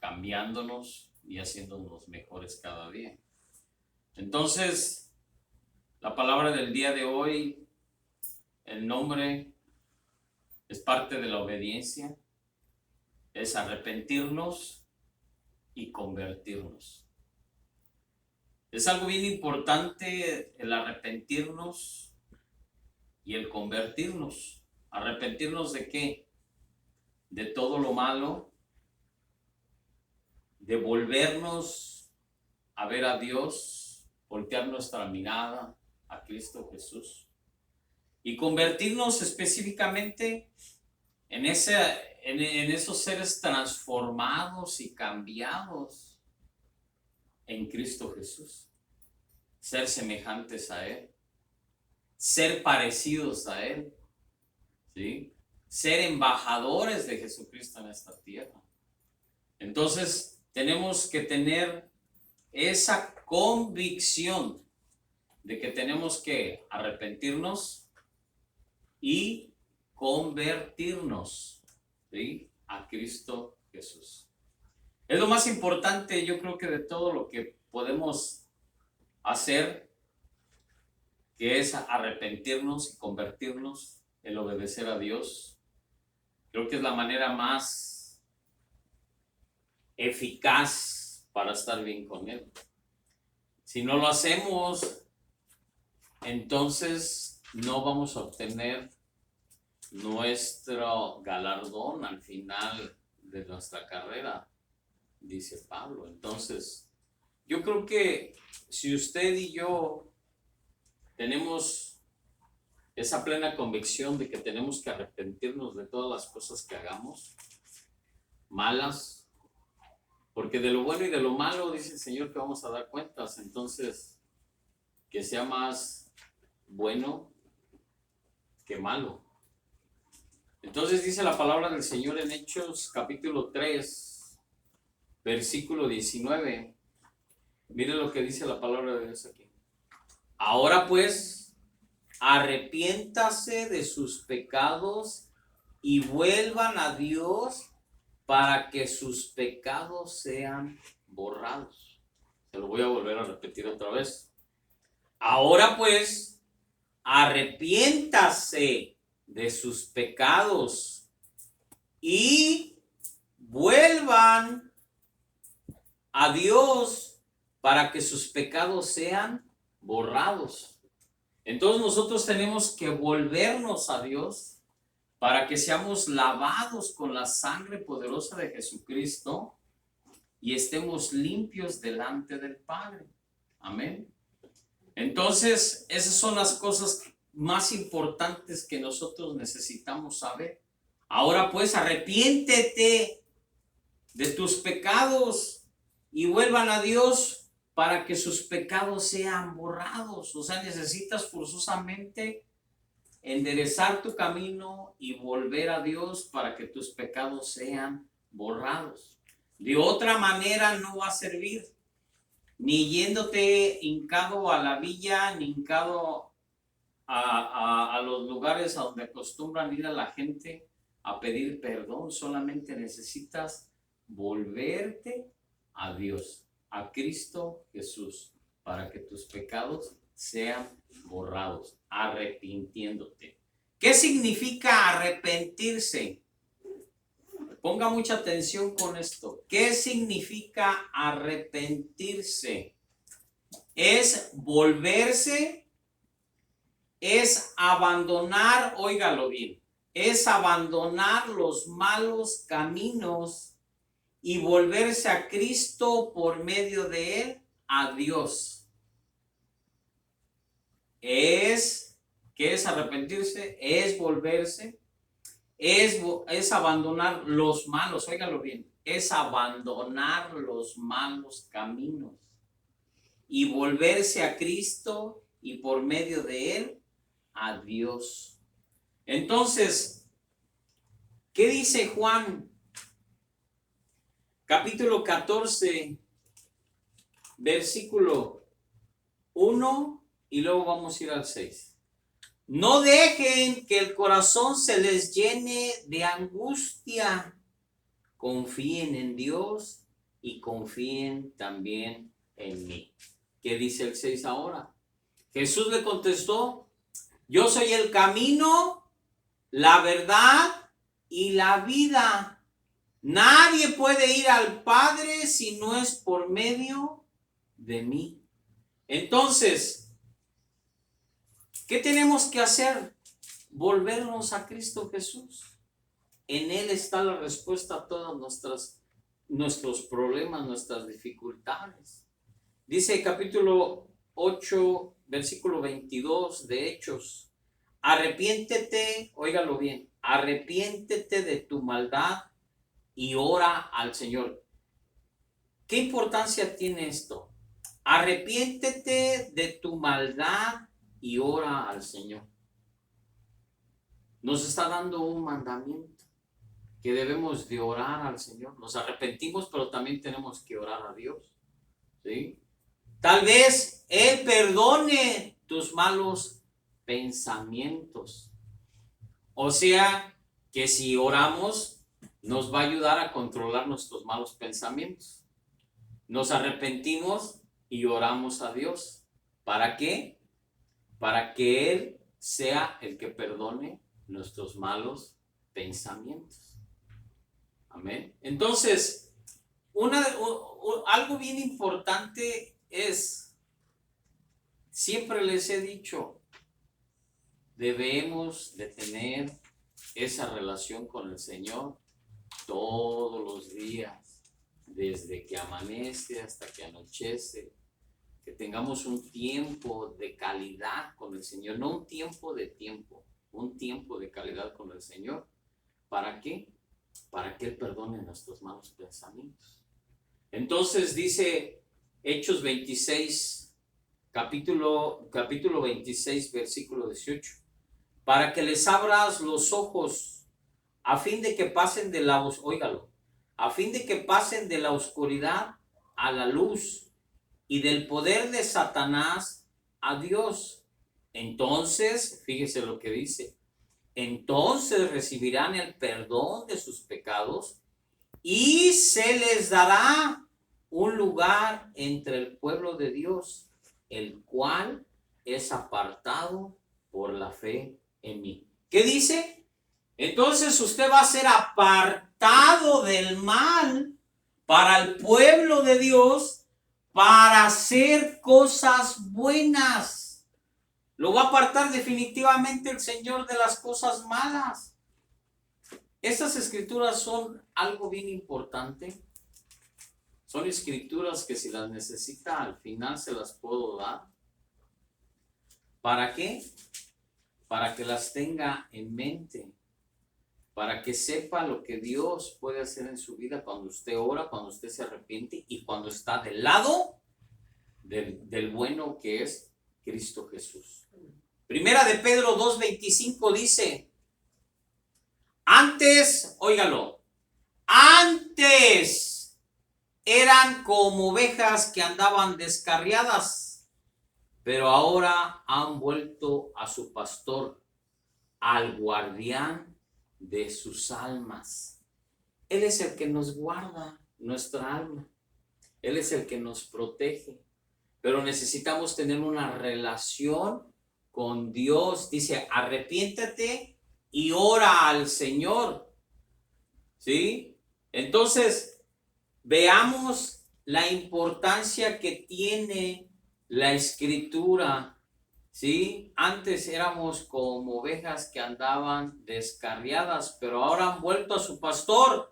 cambiándonos y haciéndonos mejores cada día. Entonces, la palabra del día de hoy, el nombre es parte de la obediencia, es arrepentirnos y convertirnos. Es algo bien importante el arrepentirnos y el convertirnos. ¿Arrepentirnos de qué? De todo lo malo, de volvernos a ver a Dios, voltear nuestra mirada a Cristo Jesús y convertirnos específicamente en esos seres transformados y cambiados en Cristo Jesús. Ser semejantes a Él, ser parecidos a Él, ¿sí? Ser embajadores de Jesucristo en esta tierra. Entonces, tenemos que tener esa convicción de que tenemos que arrepentirnos y convertirnos, ¿sí?, a Cristo Jesús. Es lo más importante, yo creo que de todo lo que podemos hacer, que es arrepentirnos y convertirnos, el obedecer a Dios. Creo que es la manera más eficaz para estar bien con Él. Si no lo hacemos, entonces no vamos a obtener nuestro galardón al final de nuestra carrera, dice Pablo. Entonces, yo creo que si usted y yo tenemos esa plena convicción de que tenemos que arrepentirnos de todas las cosas que hagamos malas, porque de lo bueno y de lo malo dice el Señor que vamos a dar cuentas. Entonces, que sea más bueno que malo. Entonces dice la palabra del Señor en Hechos capítulo 3, versículo 19. Mire lo que dice la palabra de Dios aquí. Ahora pues, arrepiéntase de sus pecados y vuelvan a Dios para que sus pecados sean borrados. Se lo voy a volver a repetir otra vez. Ahora pues, arrepiéntase de sus pecados y vuelvan a Dios para que sus pecados sean borrados. Entonces nosotros tenemos que volvernos a Dios para que seamos lavados con la sangre poderosa de Jesucristo y estemos limpios delante del Padre. Amén. Entonces, esas son las cosas más importantes que nosotros necesitamos saber. Ahora pues, arrepiéntete de tus pecados y vuelvan a Dios para que sus pecados sean borrados. O sea, necesitas forzosamente enderezar tu camino y volver a Dios para que tus pecados sean borrados. De otra manera no va a servir, ni yéndote hincado a la villa, ni hincado a los lugares a donde acostumbran ir a la gente a pedir perdón. Solamente necesitas volverte a Dios, a Cristo Jesús, para que tus pecados sean borrados, arrepintiéndote. ¿Qué significa arrepentirse? Ponga mucha atención con esto. ¿Qué significa arrepentirse? Es volverse, es abandonar, óigalo bien, es abandonar los malos caminos y volverse a Cristo por medio de Él, a Dios. ¿Qué es arrepentirse? Es volverse, es abandonar los malos, óigalo bien, es abandonar los malos caminos y volverse a Cristo y por medio de Él, a Dios. Entonces, ¿qué dice Juan? Capítulo 14, versículo 1 y luego vamos a ir al 6. No dejen que el corazón se les llene de angustia. Confíen en Dios y confíen también en mí. ¿Qué dice el 6 ahora? Jesús le contestó, yo soy el camino, la verdad y la vida. Nadie puede ir al Padre si no es por medio de mí. Entonces, ¿qué tenemos que hacer? Volvernos a Cristo Jesús. En Él está la respuesta a todos nuestros problemas, nuestras dificultades. Dice capítulo 8, versículo 22 de Hechos. Arrepiéntete, óigalo bien, arrepiéntete de tu maldad y ora al Señor. ¿Qué importancia tiene esto? Arrepiéntete de tu maldad y ora al Señor. Nos está dando un mandamiento que debemos de orar al Señor. Nos arrepentimos, pero también tenemos que orar a Dios. ¿Sí? Tal vez Él perdone tus malos pensamientos. O sea, que si oramos, nos va a ayudar a controlar nuestros malos pensamientos. Nos arrepentimos y oramos a Dios. ¿Para qué? Para que Él sea el que perdone nuestros malos pensamientos. Amén. Entonces, algo bien importante es, siempre les he dicho, debemos de tener esa relación con el Señor todos los días, desde que amanece hasta que anochece, que tengamos un tiempo de calidad con el Señor, no un tiempo de tiempo, un tiempo de calidad con el Señor. ¿Para qué? Para que Él perdone nuestros malos pensamientos. Entonces dice Hechos 26, capítulo 26, versículo 18, para que les abras los ojos a fin de que pasen de la, óigalo, a fin de que pasen de la oscuridad a la luz y del poder de Satanás a Dios. Entonces, fíjese lo que dice, entonces recibirán el perdón de sus pecados y se les dará un lugar entre el pueblo de Dios, el cual es apartado por la fe en mí. ¿Qué dice? Entonces usted va a ser apartado del mal para el pueblo de Dios, para hacer cosas buenas. Lo va a apartar definitivamente el Señor de las cosas malas. Estas escrituras son algo bien importante. Son escrituras que si las necesita al final se las puedo dar. ¿Para qué? Para que las tenga en mente. Para que sepa lo que Dios puede hacer en su vida cuando usted ora, cuando usted se arrepiente y cuando está del lado del bueno que es Cristo Jesús. Primera de Pedro 2:25 dice, antes, óigalo, antes eran como ovejas que andaban descarriadas, pero ahora han vuelto a su pastor, al guardián de sus almas. Él es el que nos guarda nuestra alma. Él es el que nos protege. Pero necesitamos tener una relación con Dios. Dice, arrepiéntate y ora al Señor. ¿Sí? Entonces, veamos la importancia que tiene la Escritura. ¿Sí? Antes éramos como ovejas que andaban descarriadas, pero ahora han vuelto a su pastor,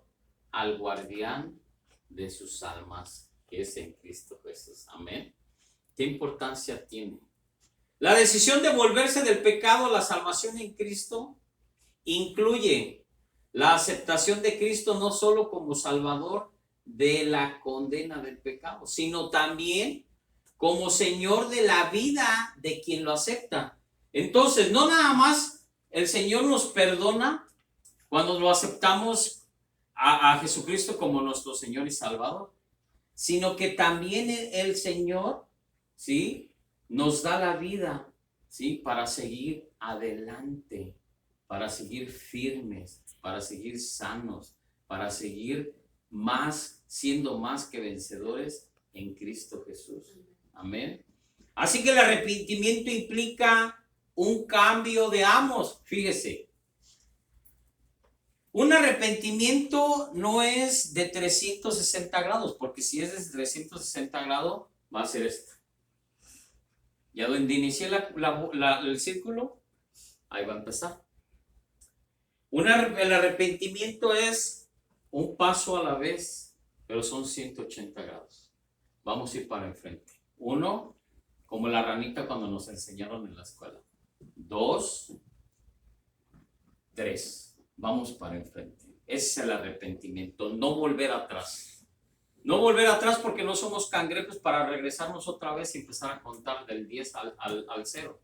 al guardián de sus almas, que es en Cristo Jesús. Amén. ¿Qué importancia tiene? La decisión de volverse del pecado a la salvación en Cristo incluye la aceptación de Cristo no solo como Salvador de la condena del pecado, sino también como Señor de la vida de quien lo acepta. Entonces, no nada más el Señor nos perdona cuando lo aceptamos a Jesucristo como nuestro Señor y Salvador, sino que también el Señor, ¿sí?, nos da la vida, ¿sí?, para seguir adelante, para seguir firmes, para seguir sanos, para seguir siendo más que vencedores en Cristo Jesús. Amén. Así que el arrepentimiento implica un cambio de amos. Fíjese, un arrepentimiento no es de 360 grados, porque si es de 360 grados, va a ser esto. Ya donde inicié el círculo, ahí va a empezar. El arrepentimiento es un paso a la vez, pero son 180 grados. Vamos a ir para enfrente. 1, como la ranita cuando nos enseñaron en la escuela. 2, 3. Vamos para enfrente. Ese es el arrepentimiento, no volver atrás. No volver atrás porque no somos cangrejos para regresarnos otra vez y empezar a contar del 10 al 0.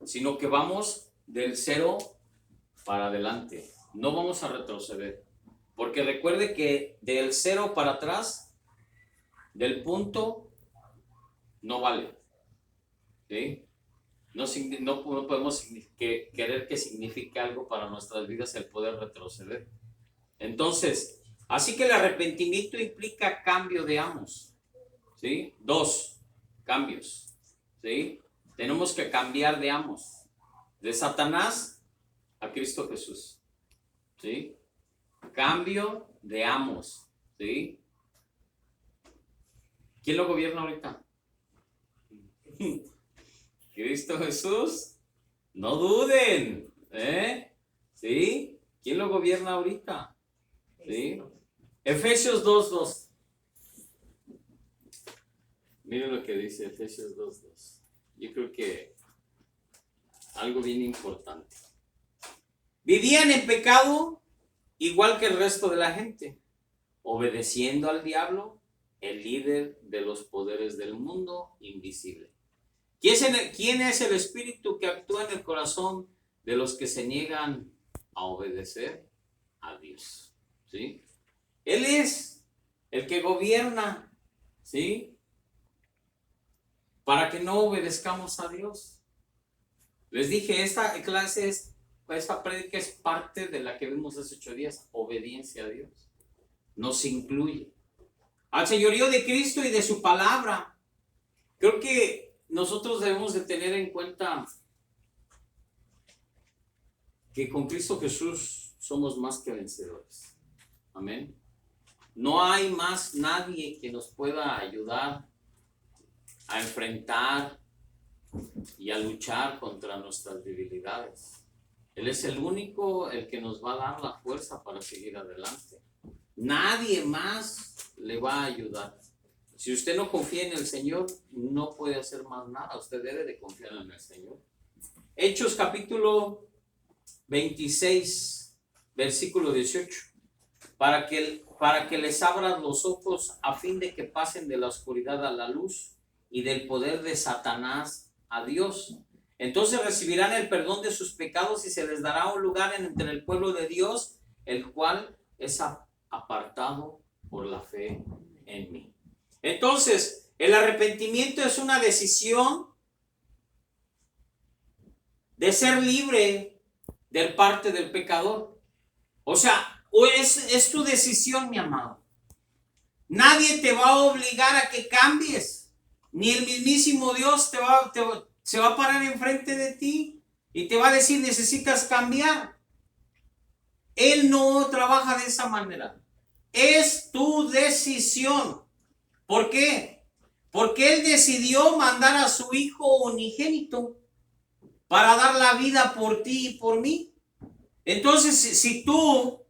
Sino que vamos del 0 para adelante. No vamos a retroceder. Porque recuerde que del 0 para atrás, del punto, no vale. ¿Sí? No podemos querer que signifique algo para nuestras vidas el poder retroceder. Entonces, así que el arrepentimiento implica cambio de amos. ¿Sí? 2 cambios. ¿Sí? Tenemos que cambiar de amos. De Satanás a Cristo Jesús. ¿Sí? Cambio de amos. ¿Sí? ¿Quién lo gobierna ahorita? Cristo Jesús. No duden. ¿Sí? ¿Quién lo gobierna ahorita? ¿Sí? Efesios 2:2. Miren lo que dice Efesios 2:2. Yo creo que algo bien importante. Vivían en pecado igual que el resto de la gente, obedeciendo al diablo, el líder de los poderes del mundo invisible. ¿Quién es el espíritu que actúa en el corazón de los que se niegan a obedecer a Dios? ¿Sí? Él es el que gobierna, ¿sí? Para que no obedezcamos a Dios. Les dije, esta prédica es parte de la que vimos hace 8 días, obediencia a Dios. Nos incluye al señorío de Cristo y de su palabra. Creo que nosotros debemos de tener en cuenta que con Cristo Jesús somos más que vencedores. Amén. No hay más nadie que nos pueda ayudar a enfrentar y a luchar contra nuestras debilidades. Él es el único, el que nos va a dar la fuerza para seguir adelante. Nadie más le va a ayudar. Si usted no confía en el Señor, no puede hacer más nada. Usted debe de confiar en el Señor. Hechos capítulo 26, versículo 18. Para que les abran los ojos a fin de que pasen de la oscuridad a la luz y del poder de Satanás a Dios. Entonces recibirán el perdón de sus pecados y se les dará un lugar entre el pueblo de Dios, el cual es apartado por la fe en mí. Entonces, el arrepentimiento es una decisión de ser libre del parte del pecador. O sea, es tu decisión, mi amado. Nadie te va a obligar a que cambies. Ni el mismísimo Dios se va a parar enfrente de ti y te va a decir, necesitas cambiar. Él no trabaja de esa manera. Es tu decisión. ¿Por qué? Porque Él decidió mandar a su Hijo unigénito para dar la vida por ti y por mí. Entonces, si tú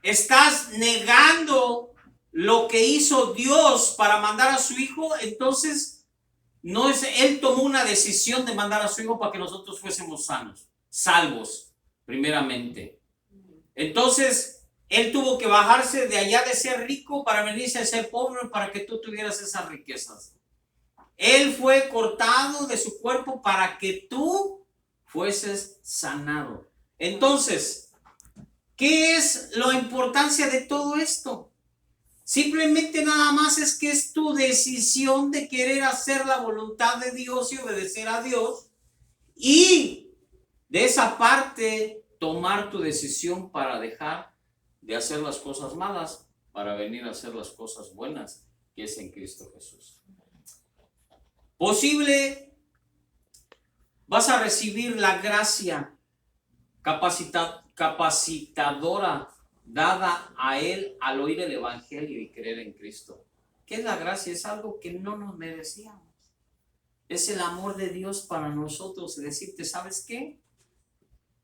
estás negando lo que hizo Dios para mandar a su Hijo, entonces no es, Él tomó una decisión de mandar a su Hijo para que nosotros fuésemos sanos, salvos, primeramente. Entonces, Él tuvo que bajarse de allá de ser rico para venirse a ser pobre para que tú tuvieras esas riquezas. Él fue cortado de su cuerpo para que tú fueses sanado. Entonces, ¿qué es la importancia de todo esto? Simplemente nada más es que es tu decisión de querer hacer la voluntad de Dios y obedecer a Dios. Y de esa parte, tomar tu decisión para dejar de hacer las cosas malas. para venir a hacer las cosas buenas que es en Cristo Jesús. Posible, vas a recibir la gracia capacitadora dada a él al oír el evangelio y creer en Cristo. ¿Qué es la gracia? Es algo que no nos merecíamos. Es el amor de Dios para nosotros. Decirte, ¿sabes qué?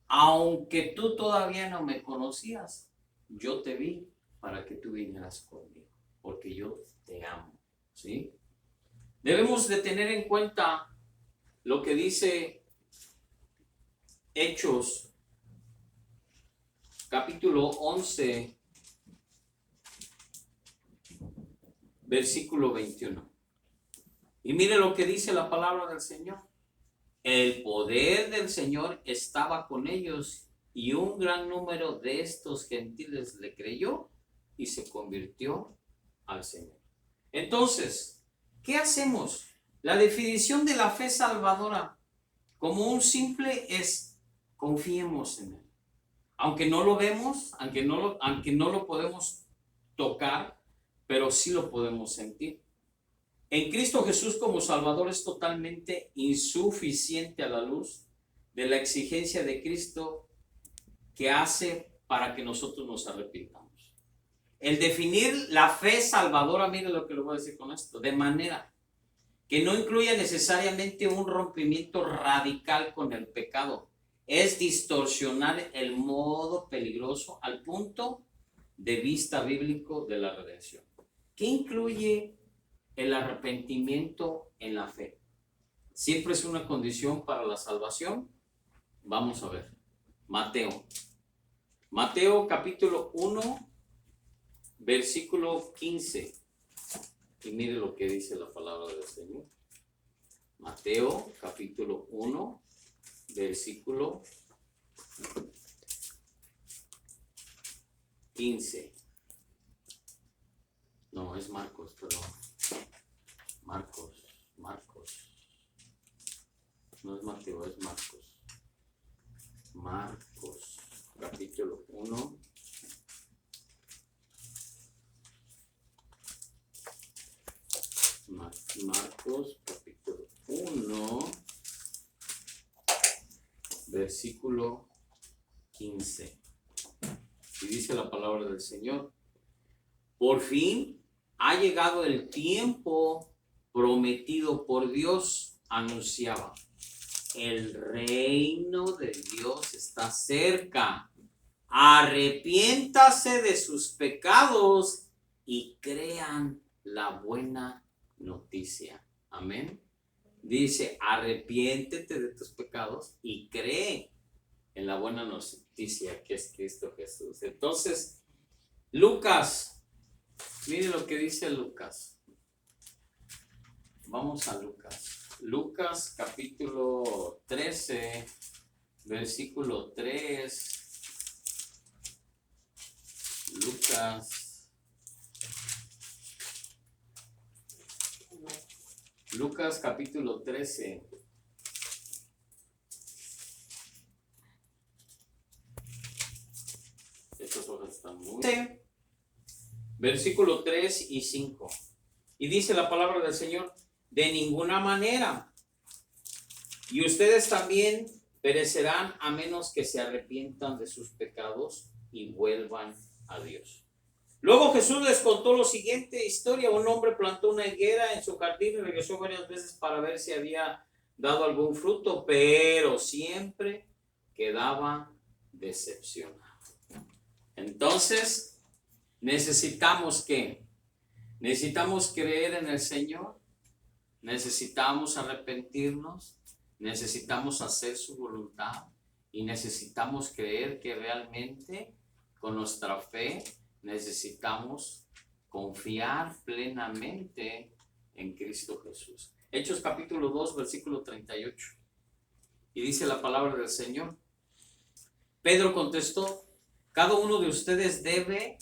Aunque tú todavía no me conocías, yo te vi para que tú vinieras conmigo, porque yo te amo, ¿sí? Debemos de tener en cuenta lo que dice Hechos, capítulo 11, versículo 21. Y mire lo que dice la palabra del Señor. El poder del Señor estaba con ellos y un gran número de estos gentiles le creyó y se convirtió al Señor. Entonces, ¿qué hacemos? La definición de la fe salvadora como un simple es: confiemos en Él. Aunque no lo vemos, aunque no lo podemos tocar, pero sí lo podemos sentir. En Cristo Jesús como Salvador es totalmente insuficiente a la luz de la exigencia de Cristo que hace para que nosotros nos arrepintamos. El definir la fe salvadora, mire lo que le voy a decir con esto, de manera que no incluye necesariamente un rompimiento radical con el pecado, es distorsionar el modo peligroso al punto de vista bíblico de la redención. ¿Qué incluye el arrepentimiento en la fe? ¿Siempre es una condición para la salvación? Vamos a ver. Mateo capítulo 1, versículo 15. Y mire lo que dice la palabra del Señor. Mateo capítulo 1, versículo 15. No, es Marcos, perdón. Marcos. No es Mateo, es Marcos. Marcos, capítulo 1. Marcos, capítulo 1, versículo 15. Y dice la palabra del Señor: por fin ha llegado el tiempo prometido por Dios, anunciaba. El reino de Dios está cerca. Arrepiéntase de sus pecados y crean la buena noticia. Amén. Dice, arrepiéntete de tus pecados y cree en la buena noticia que es Cristo Jesús. Entonces, Lucas, mire lo que dice Lucas. Vamos a Lucas. Lucas capítulo 13, versículo 3. Lucas capítulo 13. Estas hojas están muy... Versículo 3 y 5. Y dice la palabra del Señor: de ninguna manera. Y ustedes también perecerán a menos que se arrepientan de sus pecados y vuelvan a Dios. Luego Jesús les contó la siguiente historia. Un hombre plantó una higuera en su jardín y regresó varias veces para ver si había dado algún fruto, pero siempre quedaba decepcionado. Entonces, necesitamos ¿qué? Necesitamos creer en el Señor, necesitamos arrepentirnos, necesitamos hacer su voluntad y necesitamos creer que realmente con nuestra fe necesitamos confiar plenamente en Cristo Jesús. Hechos capítulo 2, versículo 38. Y dice la palabra del Señor: Pedro contestó, cada uno de ustedes debe,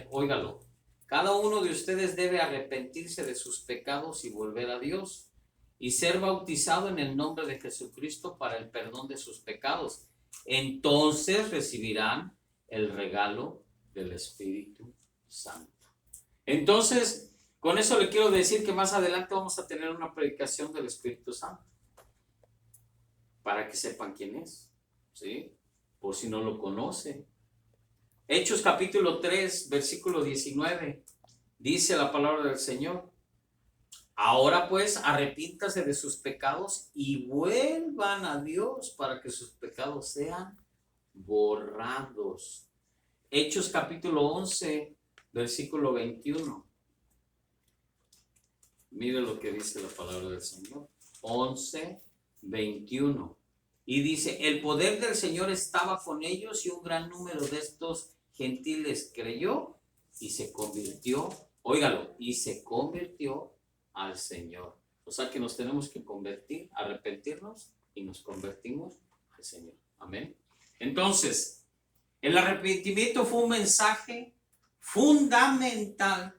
óigalo, cada uno de ustedes debe arrepentirse de sus pecados y volver a Dios y ser bautizado en el nombre de Jesucristo para el perdón de sus pecados. Entonces recibirán el regalo del Espíritu Santo. Entonces, con eso le quiero decir que más adelante vamos a tener una predicación del Espíritu Santo, para que sepan quién es, ¿sí? Por si no lo conocen. Hechos capítulo 3, versículo 19, dice la palabra del Señor: ahora pues arrepiéntase de sus pecados y vuelvan a Dios para que sus pecados sean borrados. Hechos capítulo 11, versículo 21. Mire lo que dice la palabra del Señor. 11, 21. Y dice: el poder del Señor estaba con ellos y un gran número de estos gentiles creyó y se convirtió, óigalo, y se convirtió al Señor. O sea que nos tenemos que convertir, arrepentirnos y nos convertimos al Señor. Amén. Entonces, el arrepentimiento fue un mensaje fundamental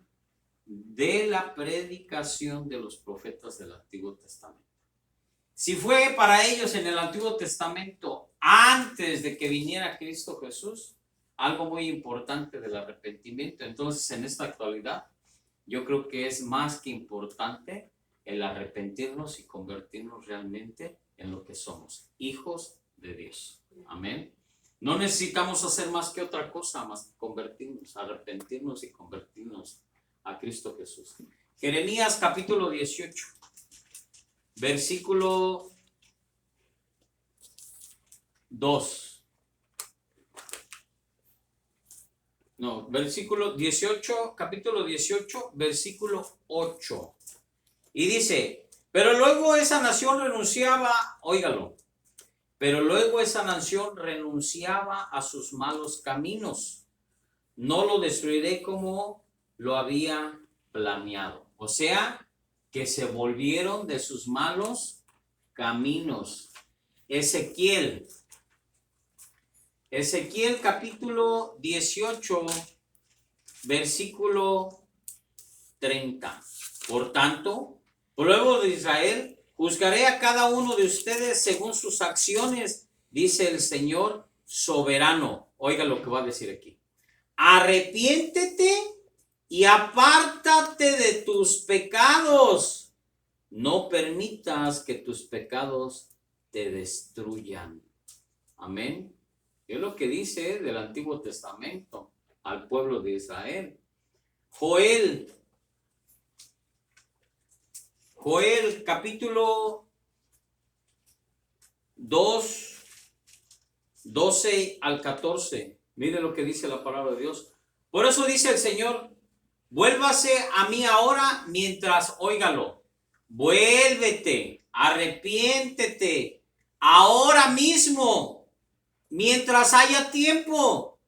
de la predicación de los profetas del Antiguo Testamento. Si fue para ellos en el Antiguo Testamento, antes de que viniera Cristo Jesús, algo muy importante del arrepentimiento, entonces en esta actualidad yo creo que es más que importante el arrepentirnos y convertirnos realmente en lo que somos, hijos de Dios. Amén. No necesitamos hacer más que otra cosa, más que convertirnos, arrepentirnos y convertirnos a Cristo Jesús. Jeremías capítulo 18, versículo 2. No, versículo 18, capítulo 18, versículo 8. Y dice: pero luego esa nación renunciaba, óigalo, pero luego esa nación renunciaba a sus malos caminos. No lo destruiré como lo había planeado. O sea, que se volvieron de sus malos caminos. Ezequiel capítulo 18, versículo 30. Por tanto, pueblo de Israel, juzgaré a cada uno de ustedes según sus acciones, dice el Señor soberano. Oiga lo que va a decir aquí: arrepiéntete y apártate de tus pecados. No permitas que tus pecados te destruyan. Amén. Es lo que dice del Antiguo Testamento al pueblo de Israel. Joel capítulo 2, 12 al 14. Mire lo que dice la palabra de Dios. Por eso dice el Señor: vuélvase a mí ahora mientras, óigalo, vuélvete, arrepiéntete ahora mismo, mientras haya tiempo.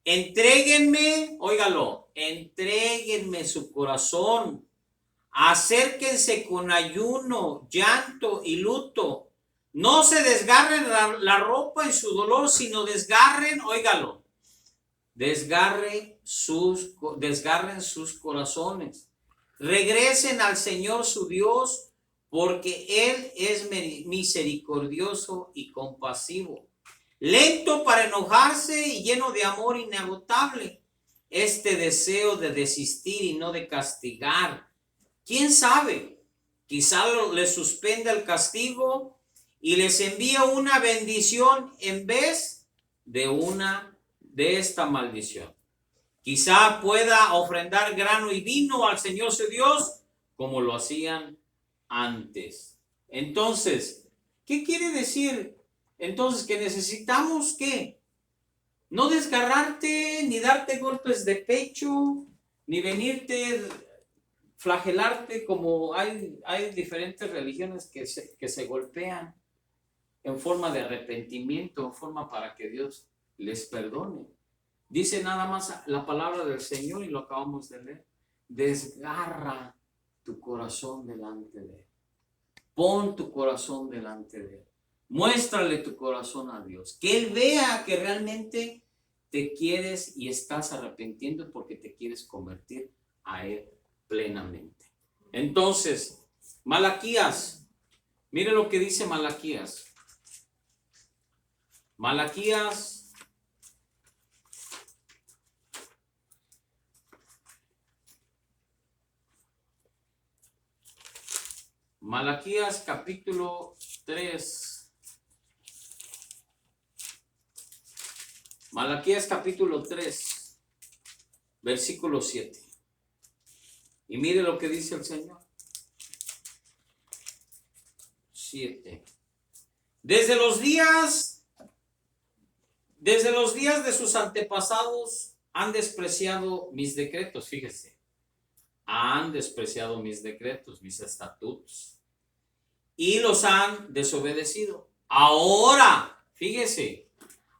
Entréguenme, óigalo, entréguenme su corazón. Acérquense con ayuno, llanto y luto. No se desgarren la ropa en su dolor, sino desgarren, óigalo, desgarren sus corazones. Regresen al Señor su Dios, porque Él es misericordioso y compasivo, lento para enojarse y lleno de amor inagotable. Este deseo de desistir y no de castigar, ¿quién sabe? Quizá les suspenda el castigo y les envía una bendición en vez de esta maldición. Quizá pueda ofrendar grano y vino al Señor su Dios como lo hacían antes. Entonces, ¿qué quiere decir? Entonces, que necesitamos ¿qué? No desgarrarte, ni darte golpes de pecho, ni venirte flagelarte, como hay diferentes religiones que se golpean en forma de arrepentimiento, en forma para que Dios les perdone. Dice nada más la palabra del Señor y lo acabamos de leer: desgarra tu corazón delante de Él. Pon tu corazón delante de Él. Muéstrale tu corazón a Dios. Que Él vea que realmente te quieres y estás arrepintiendo porque te quieres convertir a Él plenamente. Entonces, Malaquías, mire lo que dice Malaquías. Malaquías capítulo 3. Malaquías capítulo 3, versículo 7. Y mire lo que dice el Señor. 7. Desde los días de sus antepasados han despreciado mis decretos, fíjese. Han despreciado mis decretos, mis estatutos, y los han desobedecido. Ahora, fíjese,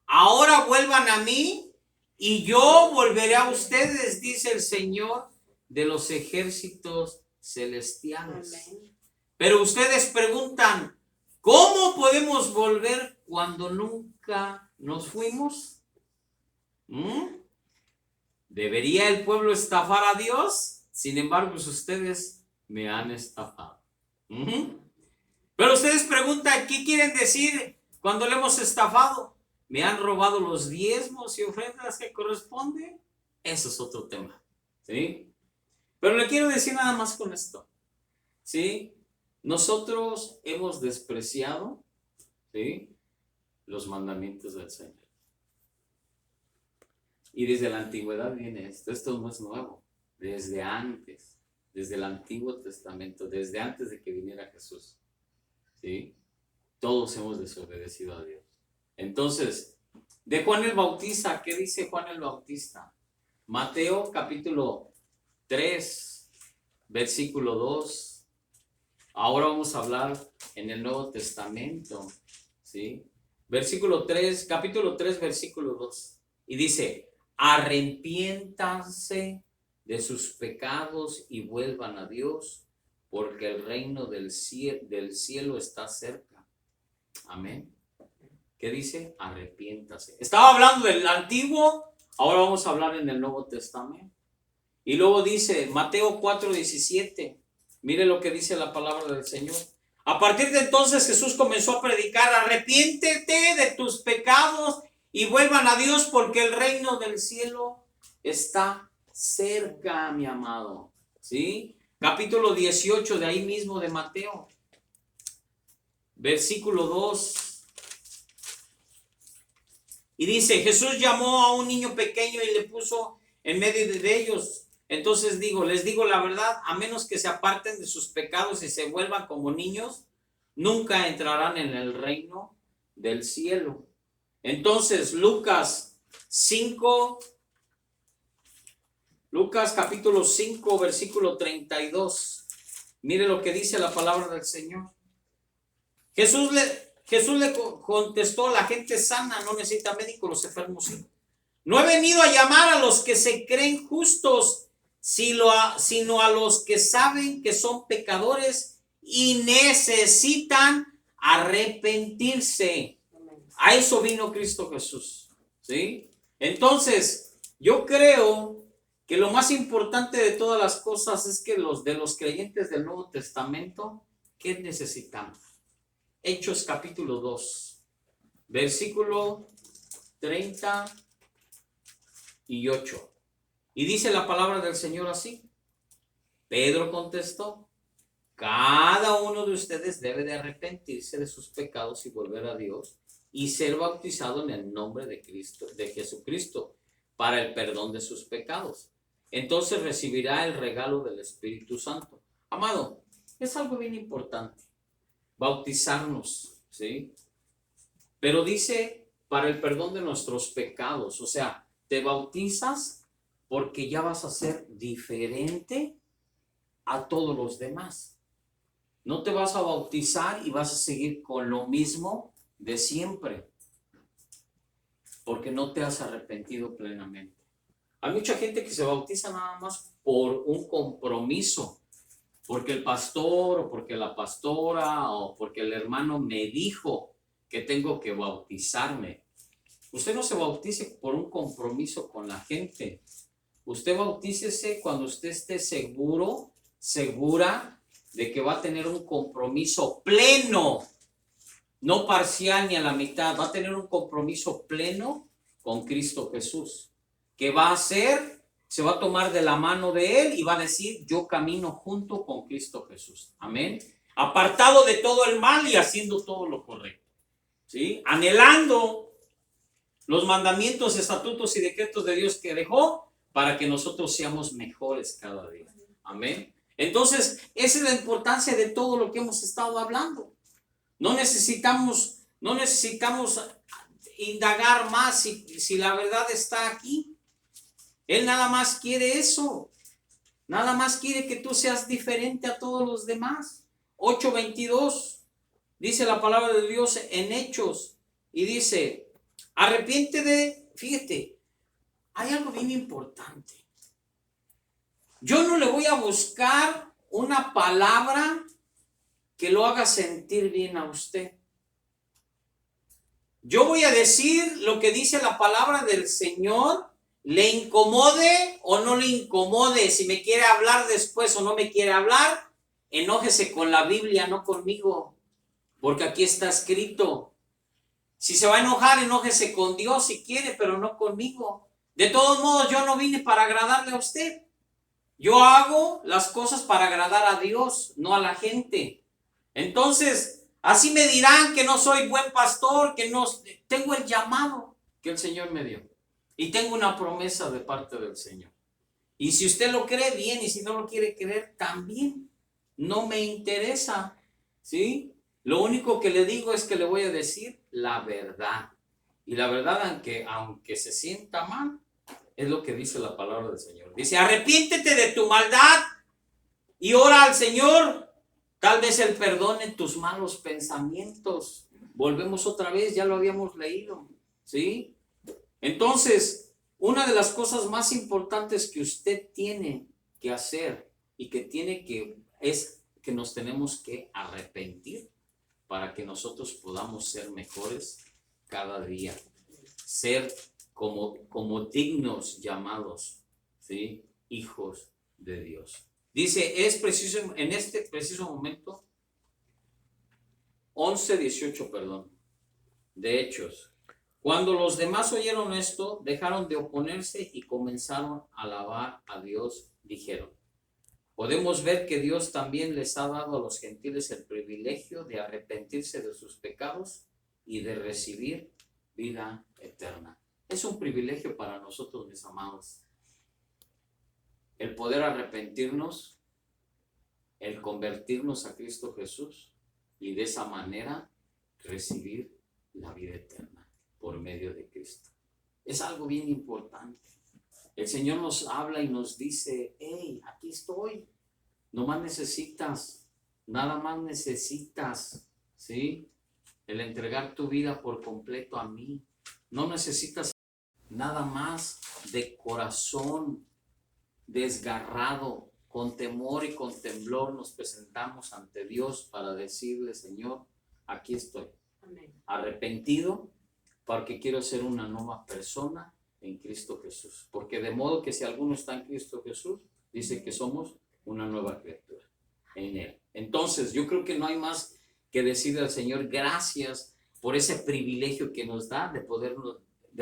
ahora vuelvan a mí y yo volveré a ustedes, dice el Señor de los ejércitos celestiales. Amén. Pero ustedes preguntan, ¿cómo podemos volver cuando nunca nos fuimos? ¿Debería el pueblo estafar a Dios? Sin embargo, ustedes me han estafado. Pero ustedes preguntan, ¿qué quieren decir cuando le hemos estafado? ¿Me han robado los diezmos y ofrendas que corresponden? Eso es otro tema, ¿sí? Pero le quiero decir nada más con esto, ¿sí? Nosotros hemos despreciado, ¿sí?, los mandamientos del Señor. Y desde la antigüedad viene esto no es nuevo, desde antes, desde el Antiguo Testamento, desde antes de que viniera Jesús, ¿sí? Todos hemos desobedecido a Dios. Entonces, de Juan el Bautista, ¿qué dice Juan el Bautista? Mateo capítulo 3, versículo 2. Ahora vamos a hablar en el Nuevo Testamento, ¿sí? Versículo 3, capítulo 3, versículo 2. Y dice, arrepiéntanse de sus pecados y vuelvan a Dios, porque el reino del cielo está cerca. Amén. ¿Qué dice? Arrepiéntase. Estaba hablando del Antiguo, ahora vamos a hablar en el Nuevo Testamento. Y luego dice, Mateo 4:17. Mire lo que dice la palabra del Señor. A partir de entonces Jesús comenzó a predicar, arrepiéntete de tus pecados y vuelvan a Dios, porque el reino del cielo está cerca, mi amado. ¿Sí? Capítulo 18 de ahí mismo de Mateo. Versículo 2. Y dice, Jesús llamó a un niño pequeño y le puso en medio de ellos. Entonces les digo la verdad, a menos que se aparten de sus pecados y se vuelvan como niños, nunca entrarán en el reino del cielo. Entonces, Lucas capítulo 5, versículo 32. Mire lo que dice la palabra del Señor. Jesús le contestó, la gente sana no necesita médico, los enfermos sí. No he venido a llamar a los que se creen justos, sino a los que saben que son pecadores y necesitan arrepentirse. A eso vino Cristo Jesús, ¿sí? Entonces, yo creo que lo más importante de todas las cosas es que de los creyentes del Nuevo Testamento, ¿qué necesitamos? Hechos capítulo 2, versículo 38. Y dice la palabra del Señor así. Pedro contestó, cada uno de ustedes debe de arrepentirse de sus pecados y volver a Dios y ser bautizado en el nombre de Jesucristo, para el perdón de sus pecados. Entonces recibirá el regalo del Espíritu Santo. Amado, es algo bien importante, bautizarnos, ¿sí? Pero dice, para el perdón de nuestros pecados. O sea, te bautizas porque ya vas a ser diferente a todos los demás. No te vas a bautizar y vas a seguir con lo mismo de siempre, porque no te has arrepentido plenamente. Hay mucha gente que se bautiza nada más por un compromiso, porque el pastor o porque la pastora o porque el hermano me dijo que tengo que bautizarme. Usted no se bautice por un compromiso con la gente. Usted bautícese cuando usted esté segura de que va a tener un compromiso pleno, no parcial ni a la mitad. Va a tener un compromiso pleno con Cristo Jesús. ¿Qué va a hacer? Se va a tomar de la mano de Él y va a decir, yo camino junto con Cristo Jesús. Amén. apartado de todo el mal y haciendo todo lo correcto, ¿sí? Anhelando los mandamientos, estatutos y decretos de Dios que dejó para que nosotros seamos mejores cada día. Amén. Entonces, esa es la importancia de todo lo que hemos estado hablando. No necesitamos indagar más si la verdad está aquí. Él nada más quiere eso. Nada más quiere que tú seas diferente a todos los demás. 8:22 dice la palabra de Dios en Hechos y dice, fíjate, hay algo bien importante. Yo no le voy a buscar una palabra que lo haga sentir bien a usted. Yo voy a decir lo que dice la palabra del Señor, le incomode o no le incomode, si me quiere hablar después o no me quiere hablar, enójese con la Biblia, no conmigo, porque aquí está escrito. Si se va a enojar, enójese con Dios si quiere, pero no conmigo. De todos modos, yo no vine para agradarle a usted. Yo hago las cosas para agradar a Dios, no a la gente. Entonces, así me dirán que no soy buen pastor, que no tengo el llamado que el Señor me dio. Y tengo una promesa de parte del Señor. Y si usted lo cree, bien, y si no lo quiere creer, también. No me interesa, ¿sí? Lo único que le digo es que le voy a decir la verdad. Y la verdad, aunque se sienta mal, es lo que dice la palabra del Señor. Dice, arrepiéntete de tu maldad y ora al Señor. Tal vez Él perdone tus malos pensamientos. Volvemos otra vez, ya lo habíamos leído, ¿sí? Entonces, una de las cosas más importantes que usted tiene que hacer y es que nos tenemos que arrepentir para que nosotros podamos ser mejores cada día. Ser como dignos llamados, ¿sí? Hijos de Dios. Dice, es preciso, en este preciso momento, 11:18, de Hechos. Cuando los demás oyeron esto, dejaron de oponerse y comenzaron a alabar a Dios. Dijeron, podemos ver que Dios también les ha dado a los gentiles el privilegio de arrepentirse de sus pecados y de recibir vida eterna. Es un privilegio para nosotros, mis amados, el poder arrepentirnos, el convertirnos a Cristo Jesús y de esa manera recibir la vida eterna por medio de Cristo. Es algo bien importante. El Señor nos habla y nos dice, hey, aquí estoy. Nada más necesitas, ¿sí? El entregar tu vida por completo a mí. No necesitas nada más de corazón desgarrado, con temor y con temblor nos presentamos ante Dios para decirle, Señor, aquí estoy. Amén. Arrepentido porque quiero ser una nueva persona en Cristo Jesús. Porque de modo que si alguno está en Cristo Jesús, dice que somos una nueva criatura en Él. Entonces, yo creo que no hay más que decirle al Señor gracias por ese privilegio que nos da de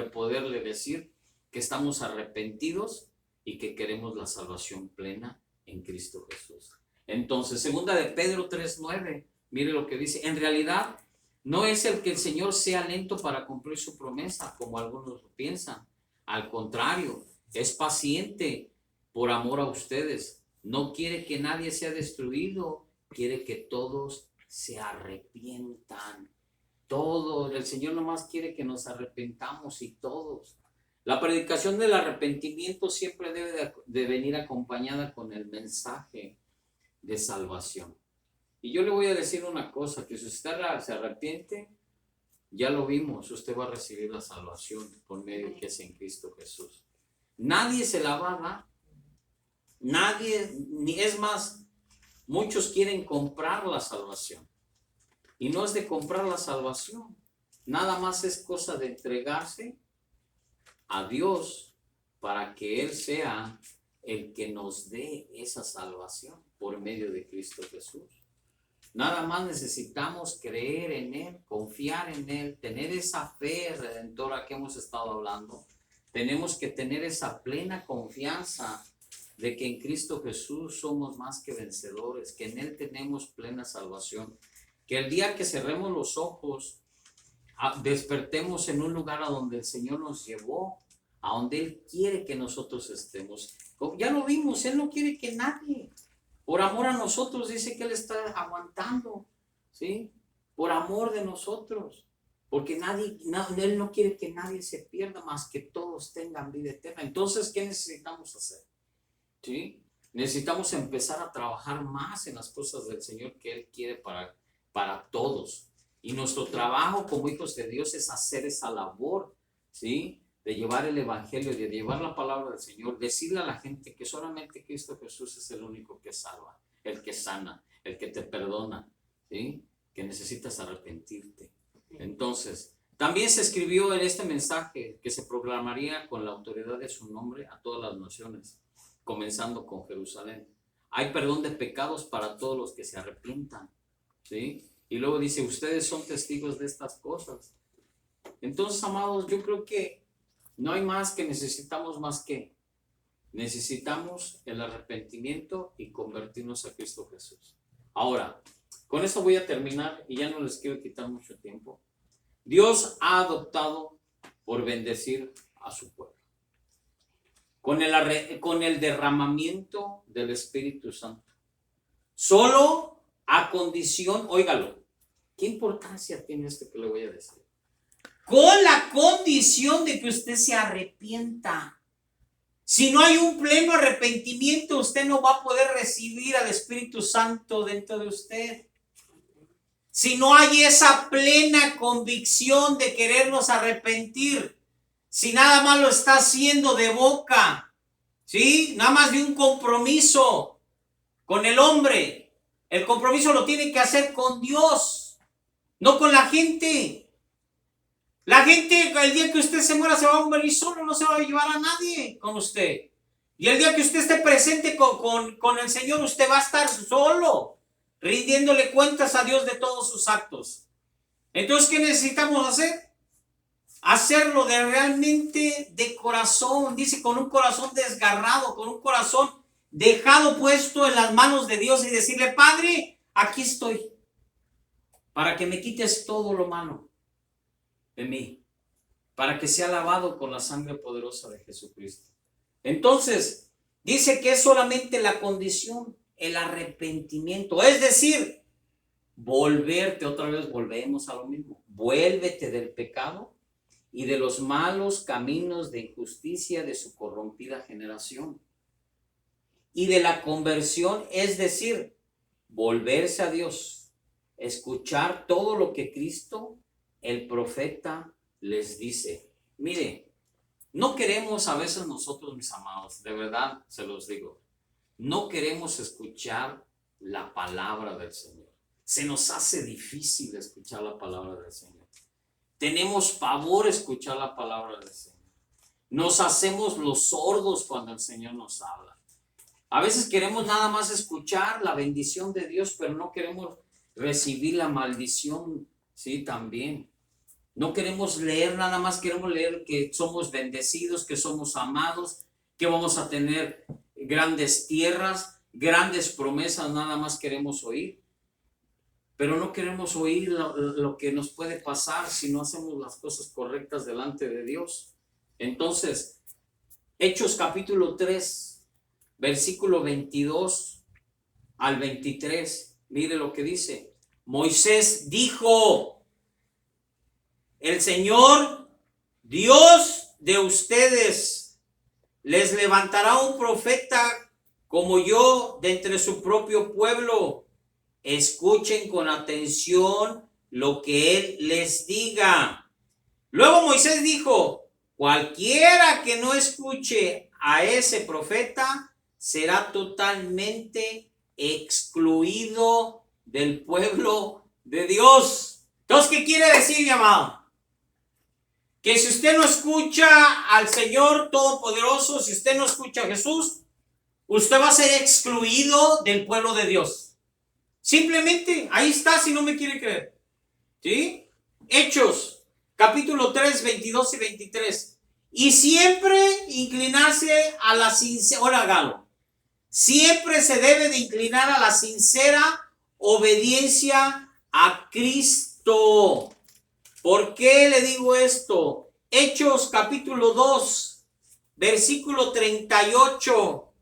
poderle decir que estamos arrepentidos y que queremos la salvación plena en Cristo Jesús. Entonces, segunda de Pedro 3:9, mire lo que dice, en realidad no es el que el Señor sea lento para cumplir su promesa, como algunos piensan. Al contrario, es paciente por amor a ustedes. No quiere que nadie sea destruido, quiere que todos se arrepientan. Todos, el Señor nomás quiere que nos arrepentamos y todos. La predicación del arrepentimiento siempre debe de venir acompañada con el mensaje de salvación. Y yo le voy a decir una cosa, que si usted se arrepiente, ya lo vimos, usted va a recibir la salvación por medio que es en Cristo Jesús. Nadie se la va a dar. Nadie, ni es más, muchos quieren comprar la salvación. Y no es de comprar la salvación. Nada más es cosa de entregarse a Dios para que Él sea el que nos dé esa salvación por medio de Cristo Jesús. Nada más necesitamos creer en Él, confiar en Él, tener esa fe redentora que hemos estado hablando. Tenemos que tener esa plena confianza de que en Cristo Jesús somos más que vencedores, que en Él tenemos plena salvación, que el día que cerremos los ojos, despertemos en un lugar a donde el Señor nos llevó, a donde Él quiere que nosotros estemos. Ya lo vimos, Él no quiere que nadie, por amor a nosotros, dice que Él está aguantando, ¿sí? Por amor de nosotros, porque Él no quiere que nadie se pierda, más que todos tengan vida eterna. Entonces, ¿qué necesitamos hacer? ¿Sí? Necesitamos empezar a trabajar más en las cosas del Señor que Él quiere para todos. Y nuestro trabajo como hijos de Dios es hacer esa labor, ¿sí? De llevar el evangelio, de llevar la palabra del Señor, decirle a la gente que solamente Cristo Jesús es el único que salva, el que sana, el que te perdona, ¿sí? Que necesitas arrepentirte. Entonces, también se escribió en este mensaje que se proclamaría con la autoridad de su nombre a todas las naciones, comenzando con Jerusalén. Hay perdón de pecados para todos los que se arrepientan, ¿sí? Y luego dice, ustedes son testigos de estas cosas. Entonces, amados, yo creo que no hay más que necesitamos el arrepentimiento y convertirnos a Cristo Jesús. Ahora, con esto voy a terminar y ya no les quiero quitar mucho tiempo. Dios ha adoptado por bendecir a su pueblo. Con el derramamiento del Espíritu Santo. Solo a condición, óigalo, ¿qué importancia tiene esto que le voy a decir? Con la condición de que usted se arrepienta. Si no hay un pleno arrepentimiento, usted no va a poder recibir al Espíritu Santo dentro de usted. Si no hay esa plena convicción de querernos arrepentir, si nada más lo está haciendo de boca, ¿sí? Nada más de un compromiso con el hombre. El compromiso lo tiene que hacer con Dios, no con la gente. La gente, el día que usted se muera, se va a morir solo, no se va a llevar a nadie con usted. Y el día que usted esté presente con el Señor, usted va a estar solo, rindiéndole cuentas a Dios de todos sus actos. Entonces, ¿qué necesitamos hacer? Hacerlo de realmente de corazón, dice, con un corazón desgarrado, con un corazón dejado puesto en las manos de Dios y decirle, Padre, aquí estoy, para que me quites todo lo malo de mí, para que sea lavado con la sangre poderosa de Jesucristo. Entonces, dice que es solamente la condición, el arrepentimiento, es decir, volverte, otra vez volvemos a lo mismo, vuélvete del pecado y de los malos caminos de injusticia de su corrompida generación. Y de la conversión, es decir, volverse a Dios, escuchar todo lo que Cristo, el profeta, les dice. Mire, no queremos a veces nosotros, mis amados, de verdad se los digo, no queremos escuchar la palabra del Señor. Se nos hace difícil escuchar la palabra del Señor. Tenemos pavor escuchar la palabra del Señor. Nos hacemos los sordos cuando el Señor nos habla. A veces queremos nada más escuchar la bendición de Dios, pero no queremos recibir la maldición, sí, también. No queremos leer, nada más queremos leer que somos bendecidos, que somos amados, que vamos a tener grandes tierras, grandes promesas, nada más queremos oír. Pero no queremos oír lo que nos puede pasar si no hacemos las cosas correctas delante de Dios. Entonces, Hechos capítulo 3, versículo 22 al 23, mire lo que dice. Moisés dijo, el Señor, Dios de ustedes, les levantará un profeta como yo de entre su propio pueblo. Escuchen con atención lo que él les diga. Luego Moisés dijo, cualquiera que no escuche a ese profeta será totalmente excluido del pueblo de Dios. Entonces, ¿qué quiere decir, mi amado? Que si usted no escucha al Señor Todopoderoso, si usted no escucha a Jesús, usted va a ser excluido del pueblo de Dios. Simplemente, ahí está, si no me quiere creer. ¿Sí? Hechos, capítulo 3, 22 y 23. Y siempre inclinarse a la sinceridad. Ahora hágalo. siempre se debe de inclinar a la sincera obediencia a Cristo. ¿Por qué le digo esto? Hechos capítulo 2, versículo 38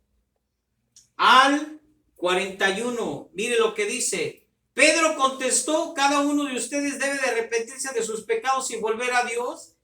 al 41. Mire lo que dice. Pedro contestó: cada uno de ustedes debe de arrepentirse de sus pecados y volver a Dios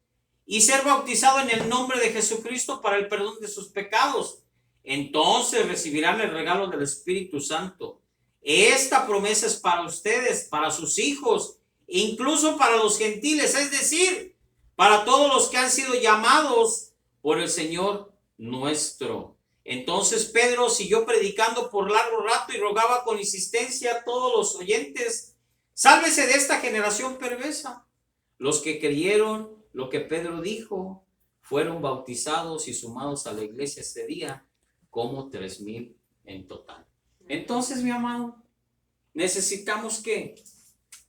y ser bautizado en el nombre de Jesucristo para el perdón de sus pecados. Entonces recibirán el regalo del Espíritu Santo. Esta promesa es para ustedes, para sus hijos, incluso para los gentiles, es decir, para todos los que han sido llamados por el Señor nuestro. Entonces Pedro siguió predicando por largo rato y rogaba con insistencia a todos los oyentes: sálvese de esta generación perversa. Los que creyeron lo que Pedro dijo fueron bautizados y sumados a la iglesia ese día como 3,000 en total. Entonces, mi amado, necesitamos que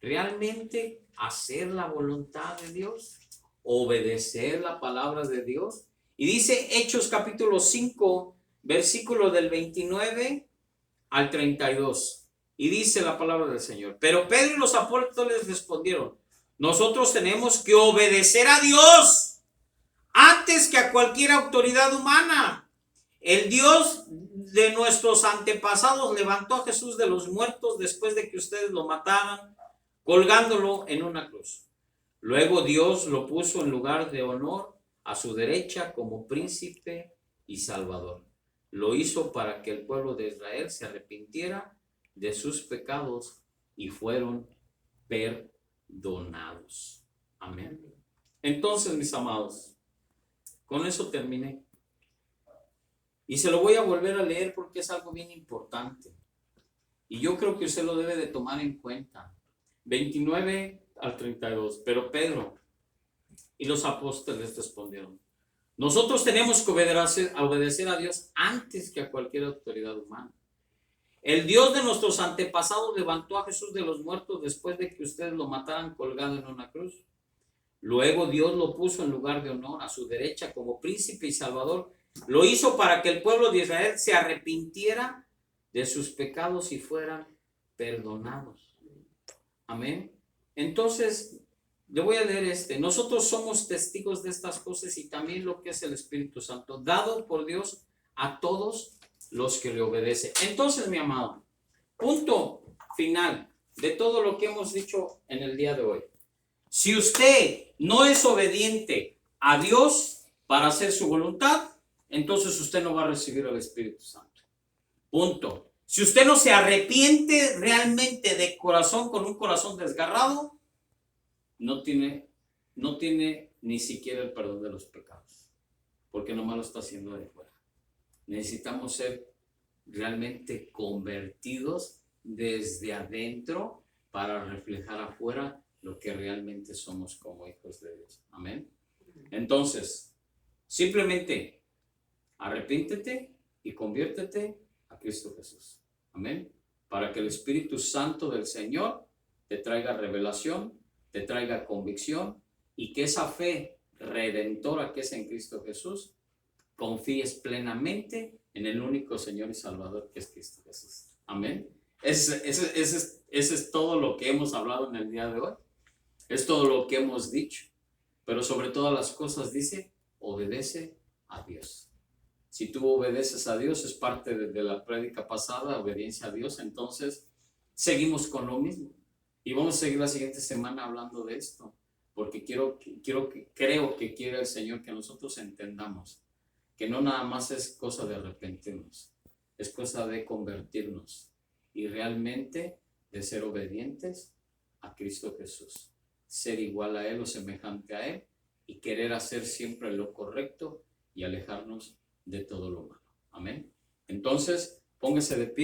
realmente hacer la voluntad de Dios, obedecer la palabra de Dios. Y dice Hechos capítulo 5, versículo del 29 al 32. Y dice la palabra del Señor: pero Pedro y los apóstoles respondieron: nosotros tenemos que obedecer a Dios antes que a cualquier autoridad humana. El Dios de nuestros antepasados levantó a Jesús de los muertos después de que ustedes lo mataran, colgándolo en una cruz. Luego Dios lo puso en lugar de honor a su derecha como príncipe y salvador. Lo hizo para que el pueblo de Israel se arrepintiera de sus pecados y fueron perdonados. Amén. Entonces, mis amados, con eso terminé. Y se lo voy a volver a leer porque es algo bien importante. Y yo creo que usted lo debe de tomar en cuenta. 29 al 32. Pero Pedro y los apóstoles respondieron: nosotros tenemos que obedecer a Dios antes que a cualquier autoridad humana. El Dios de nuestros antepasados levantó a Jesús de los muertos después de que ustedes lo mataran colgado en una cruz. Luego Dios lo puso en lugar de honor a su derecha como príncipe y salvador. Lo hizo para que el pueblo de Israel se arrepintiera de sus pecados y fueran perdonados. Amén. Entonces, le voy a leer nosotros somos testigos de estas cosas y también lo que es el Espíritu Santo, dado por Dios a todos los que le obedecen. Entonces, mi amado, punto final de todo lo que hemos dicho en el día de hoy. Si usted no es obediente a Dios para hacer su voluntad, entonces usted no va a recibir el Espíritu Santo. Punto. Si usted no se arrepiente realmente de corazón, con un corazón desgarrado, no tiene ni siquiera el perdón de los pecados, porque nomás lo está haciendo de fuera. Necesitamos ser realmente convertidos desde adentro para reflejar afuera lo que realmente somos como hijos de Dios. Amén. Entonces, simplemente arrepíntete y conviértete a Cristo Jesús. Amén. Para que el Espíritu Santo del Señor te traiga revelación, te traiga convicción y que esa fe redentora que es en Cristo Jesús, confíes plenamente en el único Señor y Salvador que es Cristo Jesús. Amén. Ese es todo lo que hemos hablado en el día de hoy. Es todo lo que hemos dicho. Pero sobre todas las cosas dice: obedece a Dios. Si tú obedeces a Dios, es parte de la prédica pasada, obediencia a Dios. Entonces, seguimos con lo mismo. Y vamos a seguir la siguiente semana hablando de esto. Porque creo que quiere el Señor que nosotros entendamos que no nada más es cosa de arrepentirnos, es cosa de convertirnos y realmente de ser obedientes a Cristo Jesús, ser igual a Él o semejante a Él y querer hacer siempre lo correcto y alejarnos de todo lo malo. Amén. Entonces, póngase de pie.